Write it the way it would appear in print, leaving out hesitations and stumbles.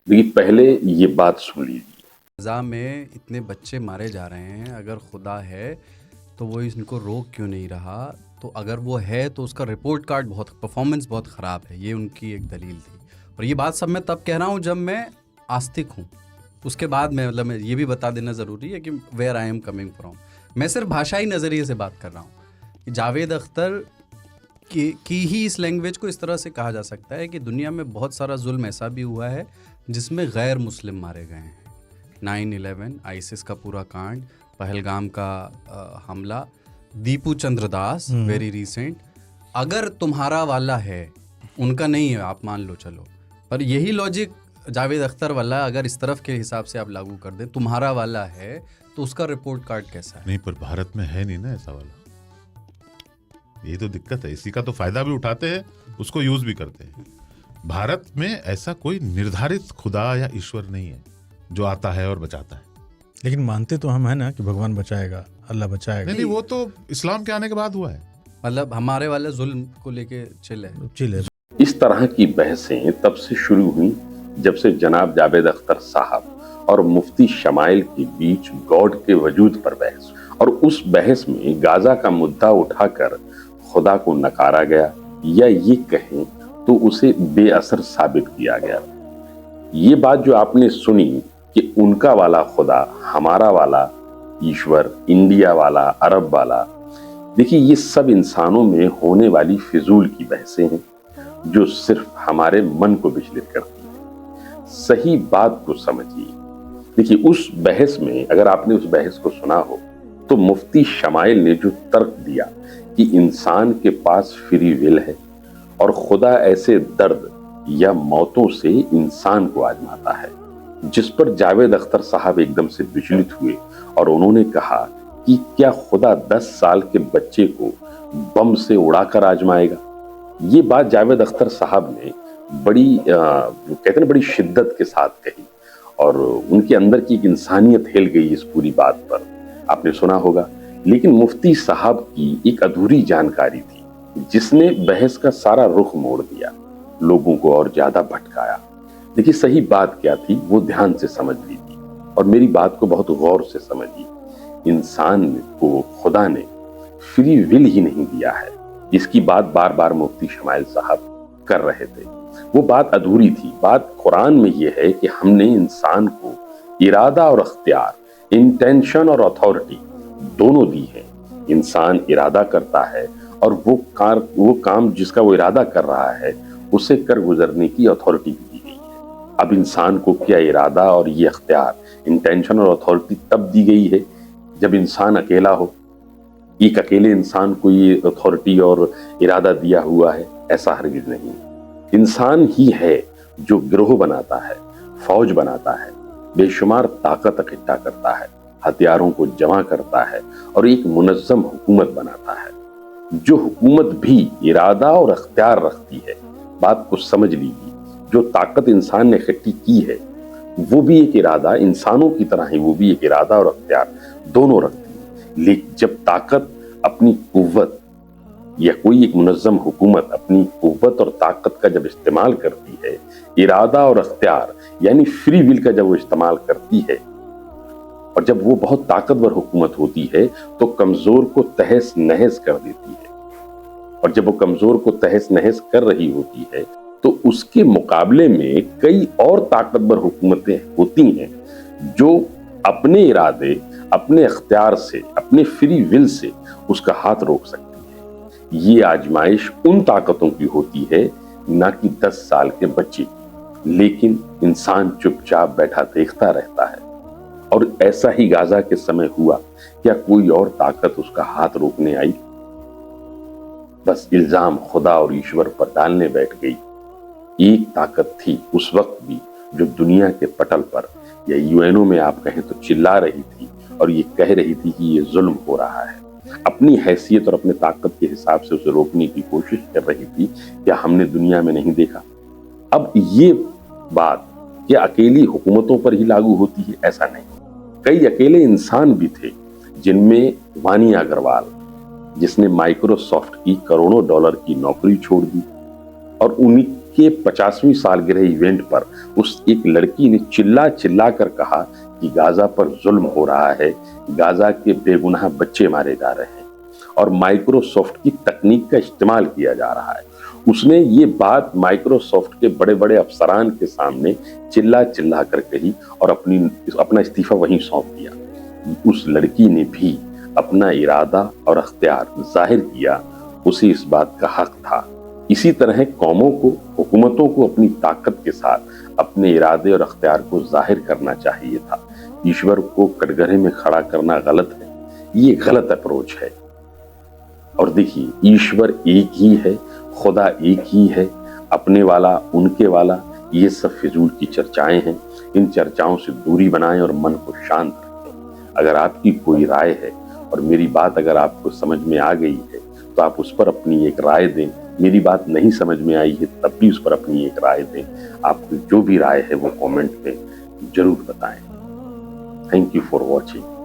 देखिए, पहले ये बात सुन लीजिए। फ़ज़ा में इतने बच्चे मारे जा रहे हैं, अगर खुदा है तो वो इनको रोक क्यों नहीं रहा? तो अगर वो है तो उसका रिपोर्ट कार्ड परफॉर्मेंस बहुत ख़राब है, ये उनकी एक दलील थी। और ये बात सब मैं तब कह रहा हूँ जब मैं आस्तिक हूँ। उसके बाद में मतलब मैं ये भी बता देना ज़रूरी है कि where I am coming from. मैं सिर्फ भाषाई नज़रिए से बात कर रहा हूँ कि जावेद अख्तर की ही इस लैंग्वेज को इस तरह से कहा जा सकता है कि दुनिया में बहुत सारा जुल्म ऐसा भी हुआ है जिसमें गैर मुस्लिम मारे गए हैं। 9/11 आईसिस का पूरा कांड, पहलगाम का हमला, दीपू चंद्र दास वेरी रिसेंट। अगर तुम्हारा वाला है, उनका नहीं है आप मान लो चलो, पर यही लॉजिक जावेद अख्तर वाला अगर इस तरफ के हिसाब से आप लागू कर दें, तुम्हारा वाला है तो उसका रिपोर्ट कार्ड कैसा है? नहीं, पर भारत में है नहीं ना ऐसा वाला, ये तो दिक्कत है। इसी का तो फायदा भी उठाते हैं, उसको यूज भी करते हैं। भारत में ऐसा कोई निर्धारित खुदा या ईश्वर नहीं है जो आता है और बचाता है। लेकिन मानते तो हम है ना कि भगवान बचाएगा, अल्लाह बचाएगा। नहीं, वो तो इस्लाम के आने के बाद हुआ है। मतलब हमारे वाले जुल्म को लेके चिल है। चिल है। इस तरह की बहसें तब से शुरू हुई जब से जनाब जावेद अख्तर साहब और मुफ्ती शमाइल के बीच गॉड के वजूद पर बहस, और उस बहस में गाजा का मुद्दा उठाकर खुदा को नकारा गया, या ये कहें तो उसे बेअसर साबित किया गया। ये बात जो आपने सुनी कि उनका वाला खुदा, हमारा वाला ईश्वर, इंडिया वाला, अरब वाला, देखिए ये सब इंसानों में होने वाली फिजूल की बहसें हैं जो सिर्फ हमारे मन को विचलित करती हैं। सही बात को समझिए। देखिए, उस बहस में, अगर आपने उस बहस को सुना हो, तो मुफ्ती शमाइल ने जो तर्क दिया कि इंसान के पास फ्री विल है और खुदा ऐसे दर्द या मौतों से इंसान को आजमाता है, जिस पर जावेद अख्तर साहब एकदम से विचलित हुए और उन्होंने कहा कि क्या खुदा 10 साल के बच्चे को बम से उड़ाकर आजमाएगा? ये बात जावेद अख्तर साहब ने बड़ी कहते हैं बड़ी शिद्दत के साथ कही, और उनके अंदर की एक इंसानियत हिल गई इस पूरी बात पर, आपने सुना होगा। लेकिन मुफ्ती साहब की एक अधूरी जानकारी थी जिसने बहस का सारा रुख मोड़ दिया, लोगों को और ज्यादा भटकाया। देखिए, सही बात क्या थी वो ध्यान से समझ लीजिए और मेरी बात को बहुत गौर से समझिए। इंसान को खुदा ने फ्री विल ही नहीं दिया है, इसकी बात बार बार मुफ्ती शमाइल साहब कर रहे थे। वो बात अधूरी थी। बात कुरान में ये है कि हमने इंसान को इरादा और अख्तियार, इंटेंशन और अथॉरिटी दोनों दी है। इंसान इरादा करता है और वो काम जिसका वो इरादा कर रहा है उसे कर गुजरने की अथॉरिटी भी दी गई है। अब इंसान को क्या इरादा और ये अख्तियार, इंटेंशन और अथॉरिटी तब दी गई है जब इंसान अकेला हो। एक अकेले इंसान को ये अथॉरिटी और इरादा दिया हुआ है, ऐसा हरगिज नहीं। इंसान ही है जो गिरोह बनाता है, फौज बनाता है, बेशुमार ताकत इकट्ठा करता है, हथियारों को जमा करता है और एक मुनज़्ज़म हुकूमत बनाता है, जो हुकूमत भी इरादा और अख्तियार रखती है। बात को समझ लीजिए, जो ताकत इंसान ने इकट्ठी की है वो भी एक इरादा, इंसानों की तरह ही वो भी एक इरादा और अख्तियार दोनों रखती है। लेकिन जब ताकत अपनी कुव्वत या कोई एक मुनज़्ज़म हुकूमत अपनी कुव्वत और ताकत का जब इस्तेमाल करती है, इरादा और अख्तियार यानी फ्री विल का जब वो इस्तेमाल करती है, और जब वो बहुत ताकतवर हुकूमत होती है तो कमजोर को तहस नहस कर देती है। और जब वो कमजोर को तहस नहस कर रही होती है तो उसके मुकाबले में कई और ताकतवर हुकूमतें होती हैं जो अपने इरादे, अपने अख्तियार से, अपने फ्री विल से उसका हाथ रोक सकती है। ये आजमाइश उन ताकतों की होती है, ना कि 10 साल के बच्चे की। लेकिन इंसान चुपचाप बैठा देखता रहता है, और ऐसा ही गाजा के समय हुआ। क्या कोई और ताकत उसका हाथ रोकने आई? बस इल्जाम खुदा और ईश्वर पर डालने बैठ गई। एक ताकत थी उस वक्त भी जो दुनिया के पटल पर या यूएनओ में आप कहें तो चिल्ला रही थी और ये कह रही थी कि ये जुल्म हो रहा है। अपनी हैसियत और अपने ताकत के हिसाब से उसे रोकने की कोशिश कर रही थी। क्या हमने दुनिया में नहीं देखा? अब ये बात क्या अकेली हुकूमतों पर ही लागू होती है? ऐसा नहीं। कई अकेले इंसान भी थे, जिनमें वानी अग्रवाल, जिसने माइक्रोसॉफ्ट की करोड़ों डॉलर की नौकरी छोड़ दी और उन्हीं के 50वीं सालगिरह इवेंट पर उस एक लड़की ने चिल्ला चिल्ला कर कहा कि गाजा पर जुल्म हो रहा है, गाजा के बेगुनाह बच्चे मारे जा रहे हैं और माइक्रोसॉफ्ट की तकनीक का इस्तेमाल किया जा रहा है। उसने ये बात माइक्रोसॉफ्ट के बड़े बड़े अफसरान के सामने चिल्ला चिल्ला कर कही और अपना इस्तीफा वहीं सौंप दिया। उस लड़की ने भी अपना इरादा और अख्तियार जाहिर किया, उसे इस बात का हक था। इसी तरह कौमों को, हुकूमतों को अपनी ताकत के साथ अपने इरादे और अख्तियार को जाहिर करना चाहिए था। ईश्वर को कटघरे में खड़ा करना गलत है, ये गलत अप्रोच है। और देखिए, ईश्वर एक ही है, खुदा एक ही है, अपने वाला, उनके वाला, ये सब फिजूल की चर्चाएं हैं। इन चर्चाओं से दूरी बनाएं और मन को शांत रखें। अगर आपकी कोई राय है और मेरी बात अगर आपको समझ में आ गई है तो आप उस पर अपनी एक राय दें। मेरी बात नहीं समझ में आई है तब भी उस पर अपनी एक राय दें। आपकी जो भी राय है वो कमेंट में जरूर बताएं। Thank you for watching.